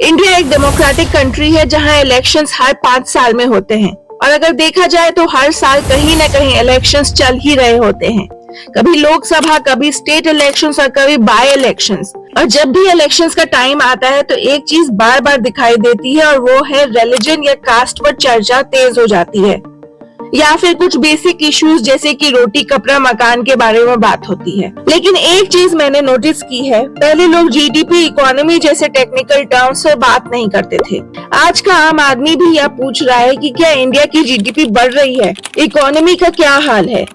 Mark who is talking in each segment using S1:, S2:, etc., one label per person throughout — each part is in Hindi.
S1: इंडिया एक डेमोक्रेटिक कंट्री है जहां इलेक्शंस हर 5 साल में होते हैं और अगर देखा जाए तो हर साल कहीं न कहीं इलेक्शंस चल ही रहे होते हैं। कभी लोकसभा, कभी स्टेट इलेक्शंस और कभी बाय इलेक्शंस। और जब भी इलेक्शंस का टाइम आता है तो एक चीज बार बार दिखाई देती है और वो है रिलीजन या कास्ट पर चर्चा तेज हो जाती है या फिर कुछ बेसिक इश्यूज जैसे कि रोटी कपड़ा मकान के बारे में बात होती है। लेकिन एक चीज मैंने नोटिस की है, पहले लोग जीडीपी, इकोनॉमी जैसे टेक्निकल टर्म्स पर बात नहीं करते थे। आज का आम आदमी भी यह पूछ रहा है कि क्या इंडिया की जीडीपी बढ़ रही है, इकोनॉमी का क्या हाल है,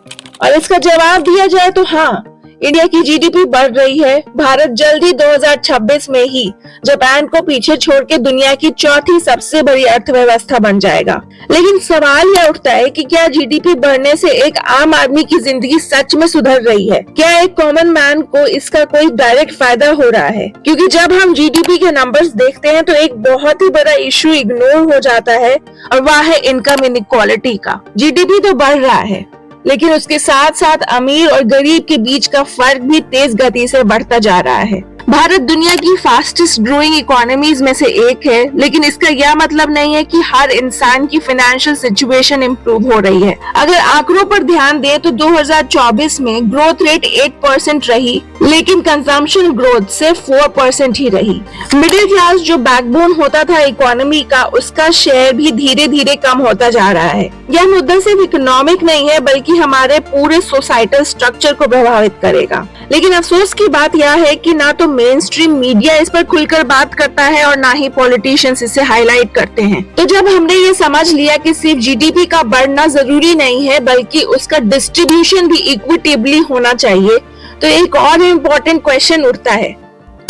S1: और इसका जवाब दिया जाए तो हाँ, इंडिया की जीडीपी बढ़ रही है। भारत जल्दी 2026 में ही जापान को पीछे छोड़ के दुनिया की चौथी सबसे बड़ी अर्थव्यवस्था बन जाएगा। लेकिन सवाल यह उठता है कि क्या जीडीपी बढ़ने से एक आम आदमी की जिंदगी सच में सुधर रही है? क्या एक कॉमन मैन को इसका कोई डायरेक्ट फायदा हो रहा है? क्योंकि जब हम जीडीपी के नंबर्स देखते हैं तो एक बहुत ही बड़ा इश्यू इग्नोर हो जाता है और वह है इनकम इनइक्वालिटी का। जीडीपी तो बढ़ रहा है लेकिन उसके साथ साथ अमीर और गरीब के बीच का फर्क भी तेज गति से बढ़ता जा रहा है। भारत दुनिया की फास्टेस्ट ग्रोइंग इकोनॉमीज में से एक है, लेकिन इसका यह मतलब नहीं है कि हर इंसान की फाइनेंशियल सिचुएशन इम्प्रूव हो रही है। अगर आंकड़ों पर ध्यान दें तो 2024 में ग्रोथ रेट 8% रही, लेकिन कंजम्पशन ग्रोथ सिर्फ 4% ही रही। मिडिल क्लास जो बैकबोन होता था इकोनॉमी का, उसका शेयर भी धीरे धीरे कम होता जा रहा है। यह मुद्दा सिर्फ इकोनॉमिक नहीं है बल्कि हमारे पूरे सोसाइटल स्ट्रक्चर को प्रभावित करेगा। लेकिन अफसोस की बात यह है कि ना तो मेन स्ट्रीम मीडिया इस पर खुलकर बात करता है और ना ही पॉलिटिशियंस इसे हाईलाइट करते हैं। तो जब हमने ये समझ लिया कि सिर्फ जीडीपी का बढ़ना जरूरी नहीं है बल्कि उसका डिस्ट्रीब्यूशन भी इक्विटेबली होना चाहिए, तो एक और इम्पोर्टेंट क्वेश्चन उठता है,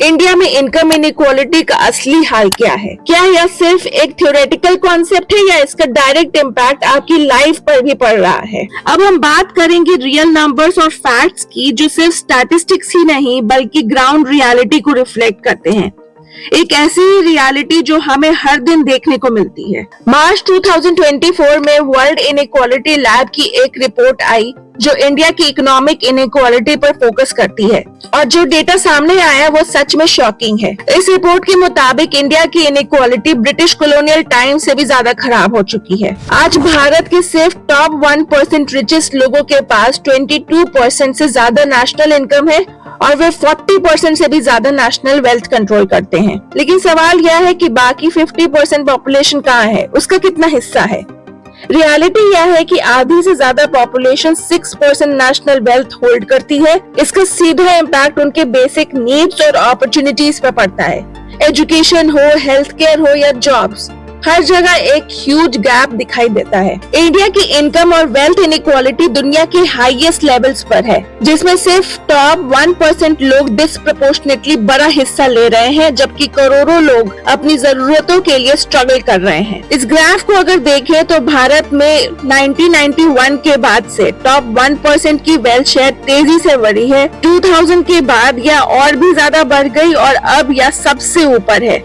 S1: इंडिया में इनकम इनइक्वालिटी का असली हाल क्या है? क्या यह सिर्फ एक थ्योरेटिकल कॉन्सेप्ट है या इसका डायरेक्ट इम्पैक्ट आपकी लाइफ पर भी पड़ रहा है? अब हम बात करेंगे रियल नंबर्स और फैक्ट्स की, जो सिर्फ स्टैटिस्टिक्स ही नहीं बल्कि ग्राउंड रियलिटी को रिफ्लेक्ट करते हैं। एक ऐसी ही रियलिटी जो हमें हर दिन देखने को मिलती है। मार्च 2024 में वर्ल्ड इनइक्वालिटी लैब की एक रिपोर्ट आई जो इंडिया की इकोनॉमिक इनइक्वालिटी पर फोकस करती है, और जो डेटा सामने आया वो सच में शॉकिंग है। इस रिपोर्ट के मुताबिक इंडिया की इनइक्वालिटी ब्रिटिश कॉलोनियल टाइम से भी ज्यादा खराब हो चुकी है। आज भारत के सिर्फ टॉप 1% रिचेस्ट लोगों के पास 22% से ज्यादा नेशनल इनकम है और वे 40% से भी ज्यादा नेशनल वेल्थ कंट्रोल करते हैं। लेकिन सवाल यह है कि बाकी 50% पॉपुलेशन कहाँ है, उसका कितना हिस्सा है? रियलिटी यह है कि आधी से ज्यादा पॉपुलेशन 6% नेशनल वेल्थ होल्ड करती है। इसका सीधा इम्पैक्ट उनके बेसिक नीड्स और अपॉर्चुनिटीज पर पड़ता है। एजुकेशन हो, हेल्थ केयर हो या जॉब्स, हर जगह एक ह्यूज गैप दिखाई देता है। इंडिया की इनकम और वेल्थ इनइक्वालिटी दुनिया के हाईएस्ट लेवल्स पर है, जिसमें सिर्फ टॉप 1% लोग डिस्प्रपोर्शनेटली बड़ा हिस्सा ले रहे हैं, जबकि करोड़ों लोग अपनी जरूरतों के लिए स्ट्रगल कर रहे हैं। इस ग्राफ को अगर देखें तो भारत में 1991 के बाद से टॉप 1% की वेल्थ शेयर तेजी से बढ़ी है। 2000 के बाद यह और भी ज्यादा बढ़ गई और अब यह सबसे ऊपर है।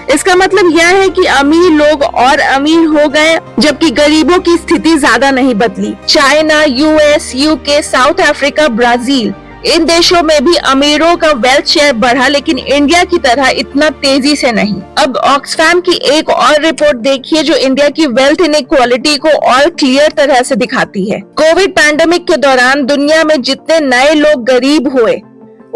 S1: इसका मतलब यह है कि अमीर लोग और अमीर हो गए जबकि गरीबों की स्थिति ज्यादा नहीं बदली। China, US, UK, South Africa, Brazil, इन देशों में भी अमीरों का वेल्थ शेयर बढ़ा, लेकिन इंडिया की तरह इतना तेजी से नहीं। अब ऑक्सफैम की एक और रिपोर्ट देखिए जो इंडिया की वेल्थ इनइक्वालिटी को और क्लियर तरह से दिखाती है। कोविड पैंडेमिक के दौरान दुनिया में जितने नए लोग गरीब हुए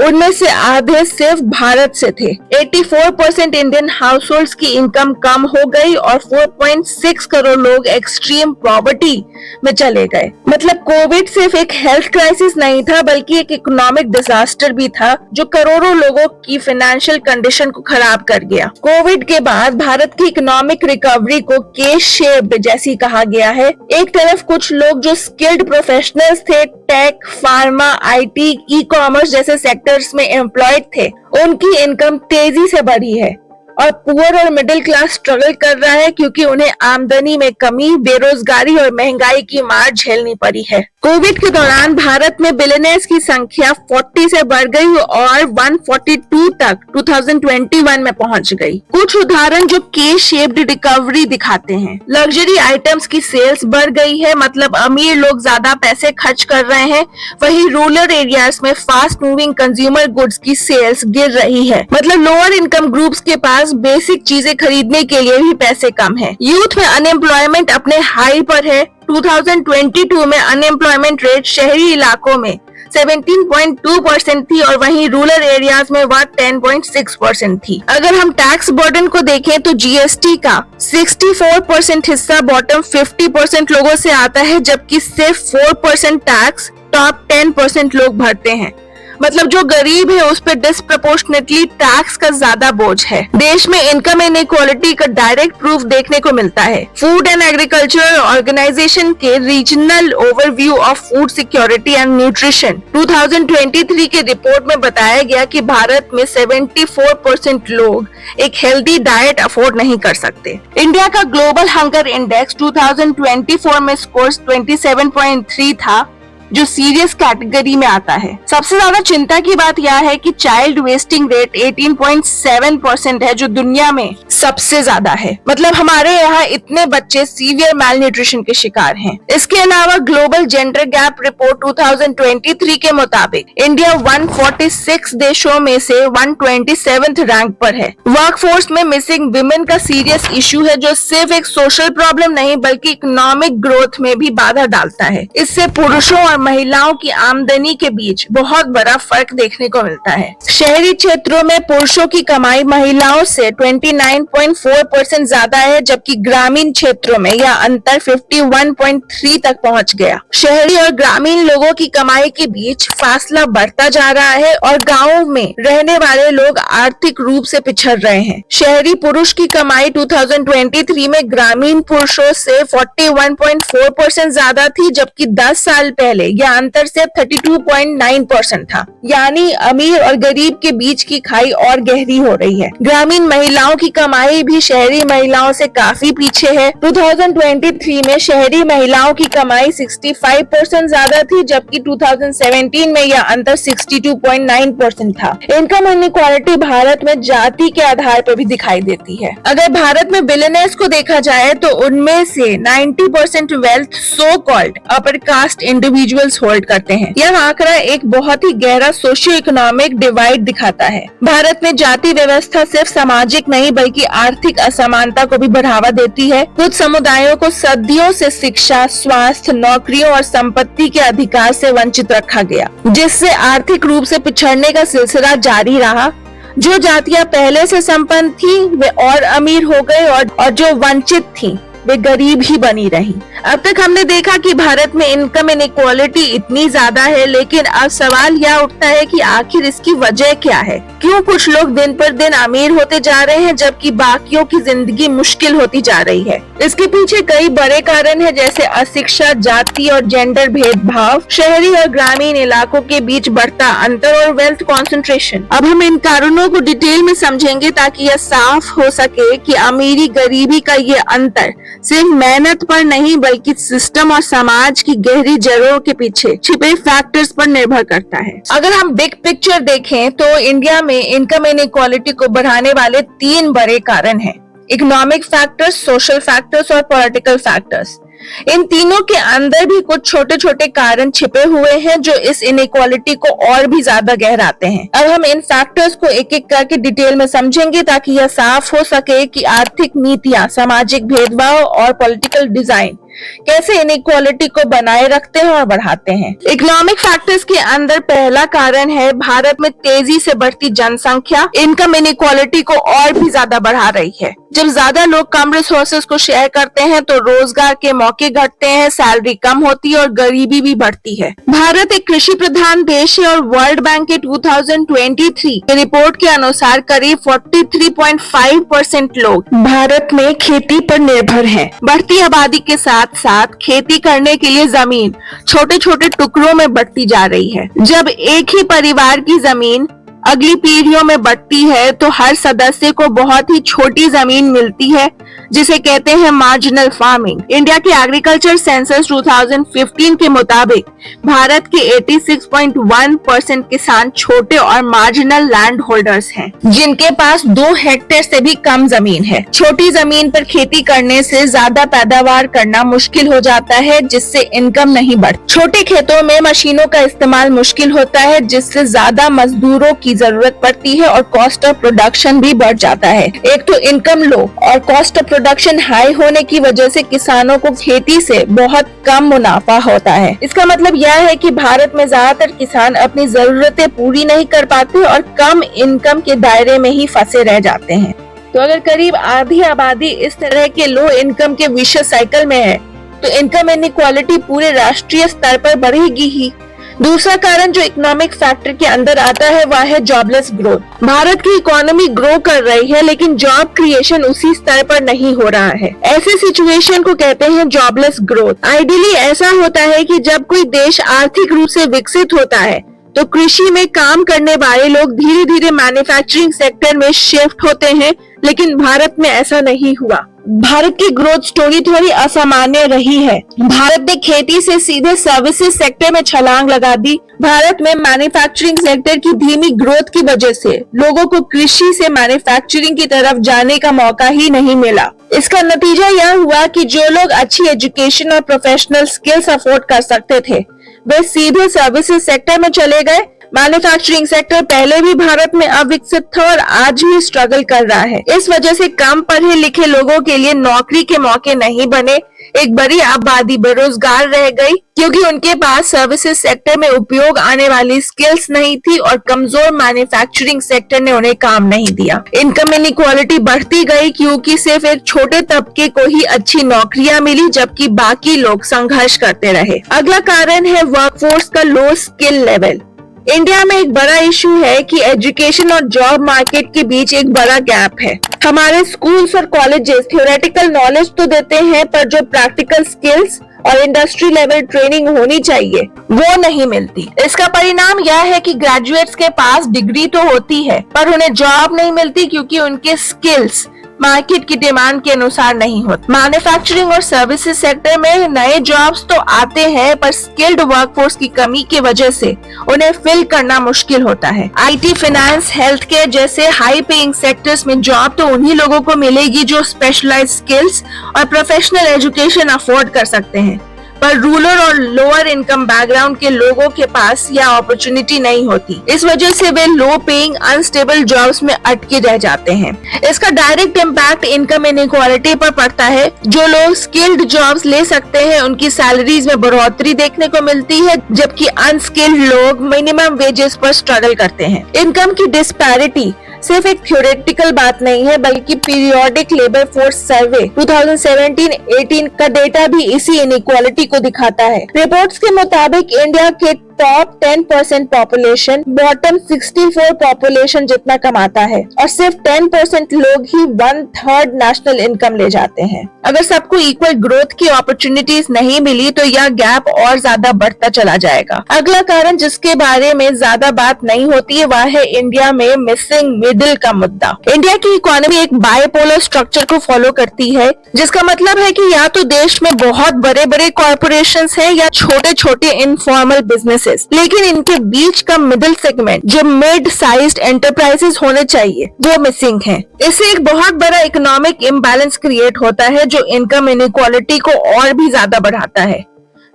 S1: उनमें से आधे सिर्फ भारत से थे। 84% इंडियन हाउसहोल्ड्स की इनकम कम हो गई और 4.6 करोड़ लोग एक्सट्रीम पॉवर्टी में चले गए। मतलब कोविड सिर्फ एक हेल्थ क्राइसिस नहीं था बल्कि एक इकोनॉमिक डिजास्टर भी था जो करोड़ों लोगों की फाइनेंशियल कंडीशन को खराब कर गया। कोविड के बाद भारत की इकोनॉमिक रिकवरी को के शेप्ड जैसी कहा गया है। एक तरफ कुछ लोग जो स्किल्ड प्रोफेशनल्स थे, tech, pharma, IT, e commerce जैसे सेक्टर्स में एम्प्लॉयड थे, उनकी इनकम तेजी से बढ़ी है, और पुअर और मिडिल क्लास स्ट्रगल कर रहा है क्योंकि उन्हें आमदनी में कमी, बेरोजगारी और महंगाई की मार झेलनी पड़ी है। कोविड के दौरान भारत में बिलियनर्स की संख्या 40 से बढ़ गई और 142 तक 2021 में पहुंच गई। कुछ उदाहरण जो के शेप्ड रिकवरी दिखाते हैं। लग्जरी आइटम्स की सेल्स बढ़ गई है, मतलब अमीर लोग ज्यादा पैसे खर्च कर रहे हैं, वहीं रूरल एरियाज में फास्ट मूविंग कंज्यूमर गुड्स की सेल्स गिर रही है, मतलब लोअर इनकम ग्रुप्स के पास पास बेसिक चीजें खरीदने के लिए भी पैसे कम है। यूथ में अनएम्प्लॉयमेंट अपने हाई पर है। 2022 में अनएम्प्लॉयमेंट रेट शहरी इलाकों में 17.2% थी और वहीं रूरल एरियाज में वह 10.6% थी। अगर हम टैक्स बर्डन को देखें तो जीएसटी का 64% हिस्सा बॉटम 50% लोगों से आता है, जबकि सिर्फ 4% टैक्स टॉप 10% लोग भरते हैं। मतलब जो गरीब है उस पर डिस्प्रपोर्शनेटली टैक्स का ज्यादा बोझ है। देश में इनकम इनइक्वालिटी का डायरेक्ट प्रूफ देखने को मिलता है। फूड एंड एग्रीकल्चरल ऑर्गेनाइजेशन के regional overview of food security and nutrition 2023 के रिपोर्ट में बताया गया कि भारत में 74% लोग एक हेल्दी डाइट अफोर्ड नहीं कर सकते। इंडिया का ग्लोबल हंगर इंडेक्स 2024 में स्कोर 27.3 था, जो सीरियस कैटेगरी में आता है। सबसे ज्यादा चिंता की बात यह है कि चाइल्ड वेस्टिंग रेट 18.7% है, जो दुनिया में सबसे ज्यादा है। मतलब हमारे यहाँ इतने बच्चे सीवियर मैल न्यूट्रिशन के शिकार हैं। इसके अलावा ग्लोबल जेंडर गैप रिपोर्ट 2023 के मुताबिक इंडिया 146 देशों में से 127th रैंक पर है। वर्कफोर्स में मिसिंग विमेन का सीरियस इशू है, जो सिर्फ एक सोशल प्रॉब्लम नहीं बल्कि इकोनॉमिक ग्रोथ में भी बाधा डालता है। इससे पुरुषों और महिलाओं की आमदनी के बीच बहुत बड़ा फर्क देखने को मिलता है। शहरी क्षेत्रों में पुरुषों की कमाई महिलाओं से 29.4% ज्यादा है, जबकि ग्रामीण क्षेत्रों में यह अंतर 51.3 तक पहुंच गया। शहरी और ग्रामीण लोगों की कमाई के बीच फासला बढ़ता जा रहा है और गाँव में रहने वाले लोग आर्थिक रूप से पिछड़ रहे हैं। शहरी पुरुष की कमाई 2023 में ग्रामीण पुरुषों से 41.4% ज्यादा थी, जबकि 10 साल पहले यह अंतर सिर्फ 32.9% था। यानी अमीर और गरीब के बीच की खाई और गहरी हो रही है। ग्रामीण महिलाओं की कमाई भी शहरी महिलाओं से काफी पीछे है। 2023 में शहरी महिलाओं की कमाई 65% ज्यादा थी, जबकि 2017 में यह अंतर 62.9% था। इनकम इनइक्वालिटी भारत में जाति के आधार पर भी दिखाई देती है। अगर भारत में बिलियनर्स को देखा जाए तो उनमें से 90% wealth so called upper caste individuals hold करते हैं। यह आंकड़ा एक बहुत ही गहरा सोशियो इकोनॉमिक डिवाइड दिखाता है। भारत में जाति व्यवस्था सिर्फ सामाजिक नहीं बल्कि आर्थिक असमानता को भी बढ़ावा देती है। कुछ समुदायों को सदियों से शिक्षा, स्वास्थ्य, नौकरियों और संपत्ति के अधिकार से वंचित रखा गया, जिससे आर्थिक रूप से पिछड़ने का सिलसिला जारी रहा। जो जातियां पहले से संपन्न थी वे और अमीर हो गए और जो वंचित थी वे गरीब ही बनी रही। अब तक हमने देखा कि भारत में इनकम इनइक्वालिटी इतनी ज्यादा है, लेकिन अब सवाल यह उठता है कि आखिर इसकी वजह क्या है? क्यों कुछ लोग दिन पर दिन अमीर होते जा रहे हैं जबकि बाकियों की जिंदगी मुश्किल होती जा रही है? इसके पीछे कई बड़े कारण हैं, जैसे अशिक्षा, जाति और जेंडर भेदभाव, शहरी और ग्रामीण इलाकों के बीच बढ़ता अंतर और वेल्थ कॉन्सेंट्रेशन। अब हम इन कारणों को डिटेल में समझेंगे ताकि यह साफ हो सके कि अमीरी गरीबी का ये अंतर सिर्फ मेहनत पर नहीं बल्कि सिस्टम और समाज की गहरी जड़ों के पीछे छिपे फैक्टर्स पर निर्भर करता है। अगर हम बिग पिक्चर देखें तो इंडिया में इनकम इनइक्वालिटी को बढ़ाने वाले 3 बड़े कारण हैं: इकोनॉमिक फैक्टर्स, सोशल फैक्टर्स और पॉलिटिकल फैक्टर्स। इन तीनों के अंदर भी कुछ छोटे छोटे कारण छिपे हुए हैं जो इस इनइक्वालिटी को और भी ज्यादा गहराते हैं। अब हम इन फैक्टर्स को एक एक करके डिटेल में समझेंगे ताकि यह साफ हो सके कि आर्थिक नीतियां, सामाजिक भेदभाव और पॉलिटिकल डिजाइन कैसे इनइक्वालिटी को बनाए रखते हैं और बढ़ाते हैं। इकोनॉमिक फैक्टर्स के अंदर पहला कारण है भारत में तेजी से बढ़ती जनसंख्या इनकम इनइक्वालिटी को और भी ज्यादा बढ़ा रही है। जब ज्यादा लोग कम रिसोर्सेज को शेयर करते हैं तो रोजगार के मौके घटते हैं, सैलरी कम होती है और गरीबी भी बढ़ती है। भारत एक कृषि प्रधान देश है और वर्ल्ड बैंक के 2023 की रिपोर्ट के अनुसार करीब 43.5% लोग भारत में खेती पर निर्भर हैं। बढ़ती आबादी के साथ साथ खेती करने के लिए जमीन छोटे छोटे टुकड़ों में बढ़ती जा रही है। जब एक ही परिवार की जमीन अगली पीढ़ियों में बढ़ती है तो हर सदस्य को बहुत ही छोटी जमीन मिलती है, जिसे कहते हैं मार्जिनल फार्मिंग। इंडिया के एग्रीकल्चर सेंसस 2015 के मुताबिक भारत के 86.1% किसान छोटे और मार्जिनल लैंड होल्डर्स हैं, जिनके पास 2 हेक्टेयर से भी कम जमीन है। छोटी जमीन पर खेती करने से ज्यादा पैदावार करना मुश्किल हो जाता है, जिससे इनकम नहीं बढ़ती। छोटे खेतों में मशीनों का इस्तेमाल मुश्किल होता है, जिससे ज्यादा मजदूरों की की जरूरत पड़ती है और कॉस्ट ऑफ प्रोडक्शन भी बढ़ जाता है। एक तो इनकम लो और कॉस्ट ऑफ प्रोडक्शन हाई होने की वजह से किसानों को खेती से बहुत कम मुनाफा होता है। इसका मतलब यह है कि भारत में ज्यादातर किसान अपनी जरूरतें पूरी नहीं कर पाते और कम इनकम के दायरे में ही फंसे रह जाते हैं। तो अगर करीब आधी आबादी इस तरह के लो इनकम के विशेष साइकिल में है तो इनकम इनइक्वालिटी पूरे राष्ट्रीय स्तर पर बढ़ेगी ही। दूसरा कारण जो इकोनॉमिक फैक्टर के अंदर आता है वह है जॉबलेस ग्रोथ। भारत की इकोनॉमी ग्रो कर रही है लेकिन जॉब क्रिएशन उसी स्तर पर नहीं हो रहा है। ऐसे सिचुएशन को कहते हैं जॉबलेस ग्रोथ। आइडियली ऐसा होता है कि जब कोई देश आर्थिक रूप से विकसित होता है तो कृषि में काम करने वाले लोग धीरे धीरे मैन्युफैक्चरिंग सेक्टर में शिफ्ट होते हैं, लेकिन भारत में ऐसा नहीं हुआ। भारत की ग्रोथ स्टोरी थोड़ी असामान्य रही है। भारत ने खेती से सीधे सर्विसेज सेक्टर में छलांग लगा दी। भारत में मैन्युफैक्चरिंग सेक्टर की धीमी ग्रोथ की वजह से लोगों को कृषि से मैन्युफैक्चरिंग की तरफ जाने का मौका ही नहीं मिला। इसका नतीजा यह हुआ कि जो लोग अच्छी एजुकेशन और प्रोफेशनल स्किल्स अफोर्ड कर सकते थे वे सीधे सर्विसेज सेक्टर में चले गए। मैन्युफैक्चरिंग सेक्टर पहले भी भारत में अविकसित था और आज भी स्ट्रगल कर रहा है। इस वजह से कम पढ़े लिखे लोगों के लिए नौकरी के मौके नहीं बने। एक बड़ी आबादी बेरोजगार रह गई क्योंकि उनके पास सर्विसेज सेक्टर में उपयोग आने वाली स्किल्स नहीं थी और कमजोर मैन्युफैक्चरिंग सेक्टर ने उन्हें काम नहीं दिया। इनकम इनइक्वालिटी बढ़ती गई क्योंकि सिर्फ एक छोटे तबके को ही अच्छी नौकरियां मिली जबकि बाकी लोग संघर्ष करते रहे। अगला कारण है वर्कफोर्स का लो स्किल लेवल। इंडिया में एक बड़ा इशू है कि एजुकेशन और जॉब मार्केट के बीच एक बड़ा गैप है। हमारे स्कूल्स और कॉलेजेस थ्योरेटिकल नॉलेज तो देते हैं पर जो प्रैक्टिकल स्किल्स और इंडस्ट्री लेवल ट्रेनिंग होनी चाहिए वो नहीं मिलती। इसका परिणाम यह है कि ग्रेजुएट्स के पास डिग्री तो होती है पर उन्हें जॉब नहीं मिलती क्योंकि उनके स्किल्स मार्केट की डिमांड के अनुसार नहीं होते। मैन्युफैक्चरिंग और सर्विसेज सेक्टर में नए जॉब्स तो आते हैं पर स्किल्ड वर्कफोर्स की कमी की वजह से उन्हें फिल करना मुश्किल होता है। आईटी, फाइनेंस, हेल्थ केयर जैसे हाई पेइंग सेक्टर्स में जॉब तो उन्हीं लोगों को मिलेगी जो स्पेशलाइज्ड स्किल्स और प्रोफेशनल एजुकेशन अफोर्ड कर सकते हैं, पर रूरल और लोअर इनकम बैकग्राउंड के लोगों के पास यह अपॉर्चुनिटी नहीं होती। इस वजह से वे लो पेइंग अनस्टेबल जॉब्स में अटके रह जाते हैं। इसका डायरेक्ट इम्पैक्ट इनकम इनइक्वालिटी पर पड़ता है। जो लोग स्किल्ड जॉब्स ले सकते हैं उनकी सैलरीज में बढ़ोतरी देखने को मिलती है जबकि अनस्किल्ड लोग मिनिमम वेजेस पर स्ट्रगल करते हैं। इनकम की डिस्पैरिटी सिर्फ एक थ्योरेटिकल बात नहीं है बल्कि पीरियोडिक लेबर फोर्स सर्वे 2017-18 का डेटा भी इसी इनइक्वालिटी को दिखाता है। रिपोर्ट्स के मुताबिक इंडिया के टॉप 10% पॉपुलेशन बॉटम 64 पॉपुलेशन जितना कमाता है और सिर्फ 10% लोग ही 1/3 नेशनल इनकम ले जाते हैं। अगर सबको इक्वल ग्रोथ की अपॉर्चुनिटीज नहीं मिली तो यह गैप और ज्यादा बढ़ता चला जाएगा। अगला कारण जिसके बारे में ज्यादा बात नहीं होती है वह है इंडिया में मिसिंग मिडिल का मुद्दा। इंडिया की इकोनॉमी एक बाइपोलर स्ट्रक्चर को फॉलो करती है जिसका मतलब है कि या तो देश में बहुत बड़े बड़े कॉर्पोरेशंस हैं या छोटे छोटे इनफॉर्मल बिजनेस, लेकिन इनके बीच का मिडिल सेगमेंट जो मिड साइज्ड एंटरप्राइजेस होने चाहिए वो मिसिंग है। इससे एक बहुत बड़ा इकोनॉमिक इम्बैलेंस क्रिएट होता है जो इनकम इनइक्वालिटी को और भी ज्यादा बढ़ाता है।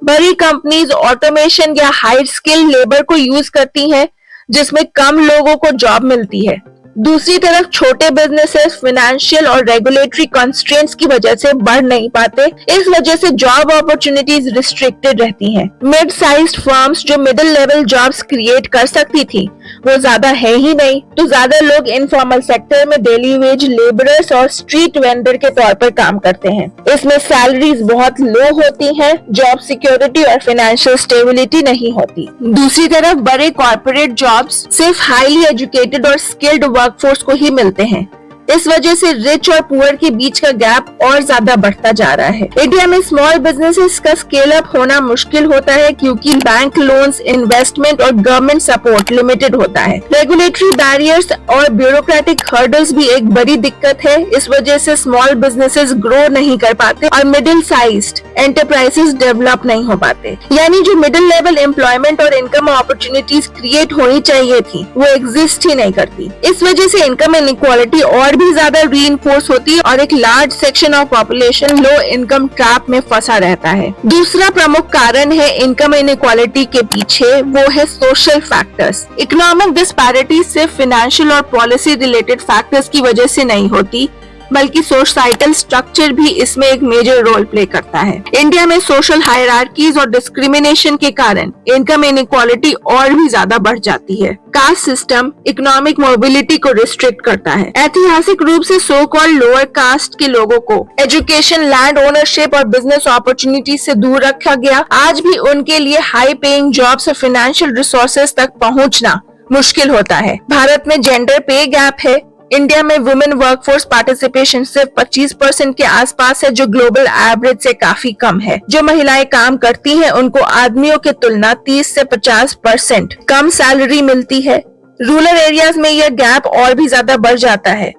S1: बड़ी कंपनीज ऑटोमेशन या हाई स्किल लेबर को यूज करती हैं जिसमें कम लोगों को जॉब मिलती है। दूसरी तरफ छोटे बिजनेसेस फाइनेंशियल और रेगुलेटरी कंस्ट्रेंट्स की वजह से बढ़ नहीं पाते। इस वजह से जॉब अपॉर्चुनिटीज रिस्ट्रिक्टेड रहती हैं। मिड साइज्ड फर्म्स जो मिडिल लेवल जॉब्स क्रिएट कर सकती थी वो ज्यादा है ही नहीं, तो ज्यादा लोग इनफॉर्मल सेक्टर में डेली वेज लेबरर्स और स्ट्रीट वेंडर के तौर पर काम करते हैं। इसमें सैलरीज बहुत लो होती हैं, जॉब सिक्योरिटी और फाइनेंशियल स्टेबिलिटी नहीं होती। दूसरी तरफ बड़े कॉर्पोरेट जॉब्स सिर्फ हाईली एजुकेटेड और स्किल्ड वर्कफोर्स को ही मिलते हैं। इस वजह से रिच और पुअर के बीच का गैप और ज्यादा बढ़ता जा रहा है। इंडिया में स्मॉल बिजनेसेस का स्केल अप होना मुश्किल होता है क्योंकि बैंक लोन्स, इन्वेस्टमेंट और गवर्नमेंट सपोर्ट लिमिटेड होता है। रेगुलेटरी बैरियर्स और ब्यूरोक्रेटिक हर्डल्स भी एक बड़ी दिक्कत है। इस वजह से स्मॉल बिजनेसेस ग्रो नहीं कर पाते और मिडिल साइज्ड एंटरप्राइजेस डेवलप नहीं हो पाते। यानी जो मिडिल लेवल एम्प्लॉयमेंट और इनकम अपॉर्चुनिटीज क्रिएट होनी चाहिए थी वो एग्जिस्ट ही नहीं करती। इस वजह से इनकम इनइक्वालिटी और भी ज्यादा रीइंफोर्स होती है और एक large section section of population low income trap में फंसा रहता है। दूसरा प्रमुख कारण है इनकम इनइक्वालिटी के पीछे, वो है सोशल फैक्टर्स। इकोनॉमिक डिस्पैरिटी सिर्फ फाइनेंशियल और पॉलिसी रिलेटेड फैक्टर्स की वजह से नहीं होती, बल्कि सोसाइटल स्ट्रक्चर भी इसमें एक मेजर रोल प्ले करता है। इंडिया में सोशल हायरार्कीज और डिस्क्रिमिनेशन के कारण इनकम इनइक्वालिटी और भी ज्यादा बढ़ जाती है। कास्ट सिस्टम इकोनॉमिक मोबिलिटी को रिस्ट्रिक्ट करता है। ऐतिहासिक रूप से सो कॉल्ड लोअर कास्ट के लोगों को एजुकेशन, लैंड ओनरशिप और बिजनेस अपॉर्चुनिटी से दूर रखा गया। आज भी उनके लिए हाई पेइंग जॉब्स और फाइनेंशियल रिसोर्सेज तक पहुंचना मुश्किल होता है। भारत में जेंडर पे गैप है। इंडिया में वुमेन वर्कफोर्स पार्टिसिपेशन सिर्फ 25% के आसपास है, जो ग्लोबल एवरेज से काफी कम है। जो महिलाएं काम करती हैं, उनको आदमियों की तुलना 30 से 50% कम सैलरी मिलती है। रूरल एरियाज में यह गैप और भी ज्यादा बढ़ जाता है।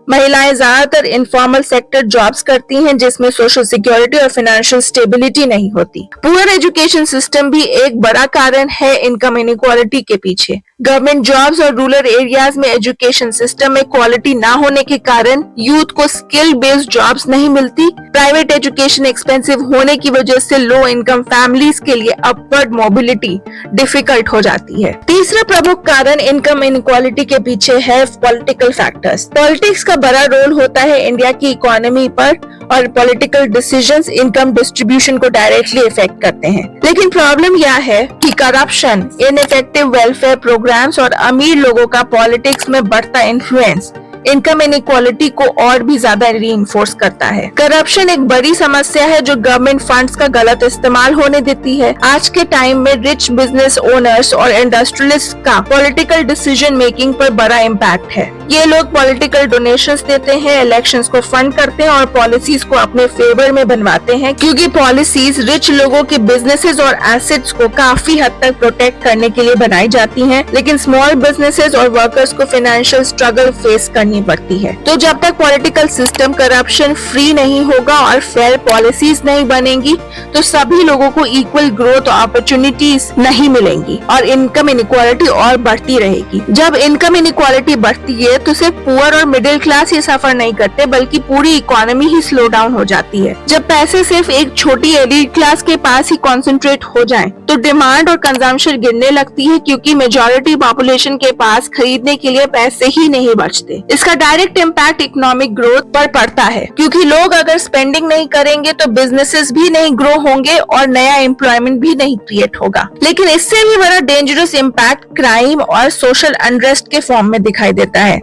S1: महिलाएं ज्यादातर इनफॉर्मल सेक्टर जॉब्स करती हैं, जिसमें सोशल सिक्योरिटी और फाइनेंशियल स्टेबिलिटी नहीं होती। पुअर एजुकेशन सिस्टम भी एक बड़ा कारण है इनकम इनइक्वालिटी के पीछे। गवर्नमेंट जॉब्स और रूरल एरियाज में एजुकेशन सिस्टम में क्वालिटी ना होने के कारण यूथ को स्किल बेस्ड जॉब्स नहीं मिलती। प्राइवेट एजुकेशन एक्सपेंसिव होने की वजह से लो इनकम फैमिलीज के लिए अपवर्ड मोबिलिटी डिफिकल्ट हो जाती है। तीसरा प्रमुख कारण इनकम इनइक्वालिटी के पीछे है पॉलिटिकल फैक्टर्स। पॉलिटिक्स का बड़ा रोल होता है इंडिया की इकोनॉमी पर, और पॉलिटिकल डिसीजंस इनकम डिस्ट्रीब्यूशन को डायरेक्टली इफेक्ट करते हैं। लेकिन प्रॉब्लम यह है कि करप्शन, इनइफेक्टिव वेलफेयर प्रोग्राम्स और अमीर लोगों का पॉलिटिक्स में बढ़ता इन्फ्लुएंस इनकम इनइक्वालिटी को और भी ज्यादा रीइंफोर्स करता है। करप्शन एक बड़ी समस्या है जो गवर्नमेंट फंड्स का गलत इस्तेमाल होने देती है। आज के टाइम में रिच बिजनेस ओनर्स और इंडस्ट्रियलिस्ट का पॉलिटिकल डिसीजन मेकिंग पर बड़ा इम्पैक्ट है। ये लोग पॉलिटिकल डोनेशंस देते हैं, इलेक्शंस को फंड करते हैं और पॉलिसीज को अपने फेवर में बनवाते हैं, क्योंकि पॉलिसीज रिच लोगों के बिजनेसेस और एसेट्स को काफी हद तक प्रोटेक्ट करने के लिए बनाई जाती हैं, लेकिन स्मॉल बिजनेसेस और वर्कर्स को फाइनेंशियल स्ट्रगल फेस करनी पड़ती है। तो जब तक पॉलिटिकल सिस्टम करप्शन फ्री नहीं होगा और फेयर पॉलिसीज नहीं बनेंगी, तो सभी लोगों को इक्वल ग्रोथ अपॉर्चुनिटीज नहीं मिलेंगी और इनकम इनइक्वालिटी और बढ़ती रहेगी। जब इनकम इनइक्वालिटी बढ़ती है तो सिर्फ पुअर और मिडिल क्लास ही सफर नहीं करते, बल्कि पूरी इकोनॉमी ही स्लो डाउन हो जाती है। जब पैसे सिर्फ एक छोटी एलीट क्लास के पास ही कॉन्सेंट्रेट हो जाएं, तो डिमांड और कंजम्पशन गिरने लगती है, क्योंकि मेजॉरिटी पॉपुलेशन के पास खरीदने के लिए पैसे ही नहीं बचते। इसका डायरेक्ट इम्पैक्ट इकोनॉमिक ग्रोथ पर पड़ता है, क्योंकि लोग अगर स्पेंडिंग नहीं करेंगे तो बिजनेसेस भी नहीं ग्रो होंगे और नया एम्प्लॉयमेंट भी नहीं क्रिएट होगा। लेकिन इससे भी बड़ा डेंजरस इम्पैक्ट क्राइम और सोशल अनरेस्ट के फॉर्म में दिखाई देता है।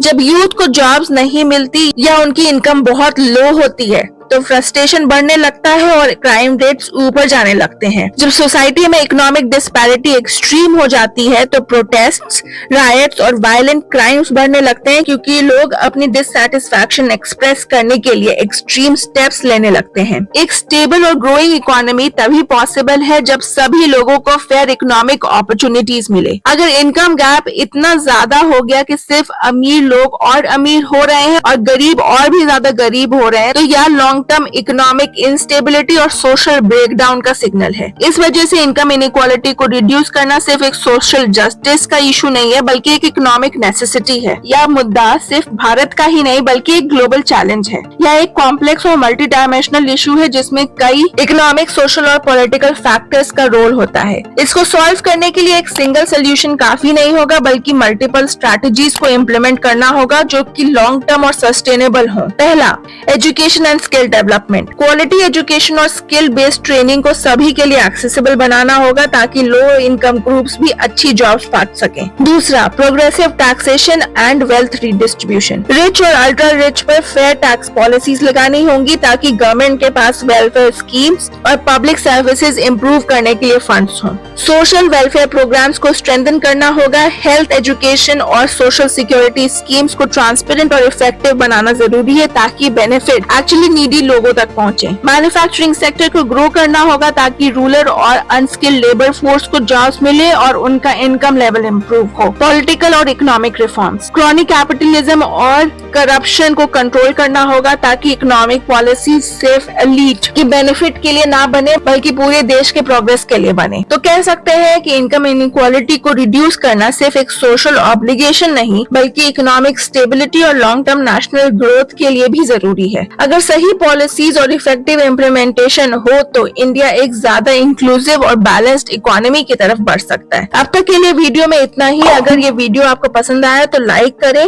S1: जब यूथ को जॉब्स नहीं मिलती या उनकी इनकम बहुत लो होती है, तो फ्रस्ट्रेशन बढ़ने लगता है और क्राइम रेट्स ऊपर जाने लगते हैं। जब सोसाइटी में इकोनॉमिक डिस्पैरिटी एक्सट्रीम हो जाती है, तो प्रोटेस्ट्स, रायट्स और वायलेंट क्राइम्स बढ़ने लगते हैं, क्योंकि लोग अपनी डिससैटिस्फैक्शन एक्सप्रेस करने के लिए एक्सट्रीम स्टेप्स लेने लगते हैं। एक स्टेबल और ग्रोइंग इकोनॉमी तभी पॉसिबल है जब सभी लोगों को फेयर इकोनॉमिक अपॉर्चुनिटीज मिले। अगर इनकम गैप इतना ज्यादा हो गया कि सिर्फ अमीर लोग और अमीर हो रहे हैं और गरीब और भी ज्यादा गरीब हो रहे हैं, तो यह लॉन्ग टर्म इकोनॉमिक इंस्टेबिलिटी और सोशल ब्रेकडाउन का सिग्नल है। इस वजह से इनकम इनइक्वालिटी को रिड्यूस करना सिर्फ एक सोशल जस्टिस का इशू नहीं है, बल्कि एक इकोनॉमिक नेसेसिटी है। यह मुद्दा सिर्फ भारत का ही नहीं, बल्कि एक ग्लोबल चैलेंज है। यह एक कॉम्प्लेक्स और मल्टी डायमेंशनल इशू है, जिसमें कई इकोनॉमिक, सोशल और पॉलिटिकल फैक्टर्स का रोल होता है। इसको सॉल्व करने के लिए एक सिंगल सोल्यूशन काफी नहीं होगा, बल्कि मल्टीपल स्ट्रैटेजीज को इम्प्लीमेंट करना होगा जो कि लॉन्ग टर्म और सस्टेनेबल हो। पहला, education and skill development. Quality education और स्किल बेस्ड ट्रेनिंग को सभी के लिए एक्सेसिबल बनाना होगा, ताकि लो इनकम ग्रुप्स भी अच्छी जॉब्स पा सकें। दूसरा, progressive taxation and wealth redistribution. Rich और अल्ट्रा रिच पर फेयर टैक्स पॉलिसीज लगानी होंगी, ताकि गवर्नमेंट के पास वेलफेयर स्कीम्स और पब्लिक सर्विसेज इंप्रूव करने के लिए फंड्स हों। सोशल वेलफेयर प्रोग्राम्स को स्ट्रेंथन करना होगा। हेल्थ, एजुकेशन और सोशल सिक्योरिटी स्कीम्स को ट्रांसपेरेंट और इफेक्टिव बनाना जरूरी है, ताकि बेनिफिट एक्चुअली नीडी जल्दी लोगों तक पहुंचे। मैन्युफैक्चरिंग सेक्टर को ग्रो करना होगा ताकि रूरल और अनस्किल्ड लेबर फोर्स को जॉब्स मिले और उनका इनकम लेवल इम्प्रूव हो। पॉलिटिकल और इकोनॉमिक रिफॉर्म्स, क्रॉनिक कैपिटलिज्म और करप्शन को कंट्रोल करना होगा ताकि इकोनॉमिक पॉलिसी सिर्फ एलीट के बेनिफिट के लिए ना बने बल्कि पूरे देश के प्रोग्रेस के लिए बने। तो कह सकते हैं कि इनकम इनइक्वालिटी को रिड्यूस करना सिर्फ एक सोशल ऑब्लिगेशन नहीं बल्कि इकोनॉमिक स्टेबिलिटी और लॉन्ग टर्म नेशनल ग्रोथ के लिए भी जरूरी है। अगर सही पॉलिसीज और इफेक्टिव इम्प्लीमेंटेशन हो तो इंडिया एक ज्यादा इंक्लूसिव और बैलेंस्ड इकोनॉमी की तरफ बढ़ सकता है। अब तक के लिए वीडियो में इतना ही। अगर ये वीडियो आपको पसंद आया तो लाइक करें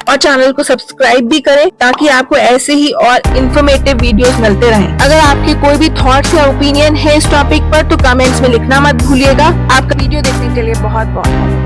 S1: और चैनल को सब्सक्राइब भी करें ताकि आपको ऐसे ही और इन्फॉर्मेटिव वीडियोस मिलते रहें। अगर आपके कोई भी थॉट्स या ओपिनियन है इस टॉपिक पर तो कमेंट्स में लिखना मत भूलिएगा। आपका वीडियो देखने के लिए बहुत बहुत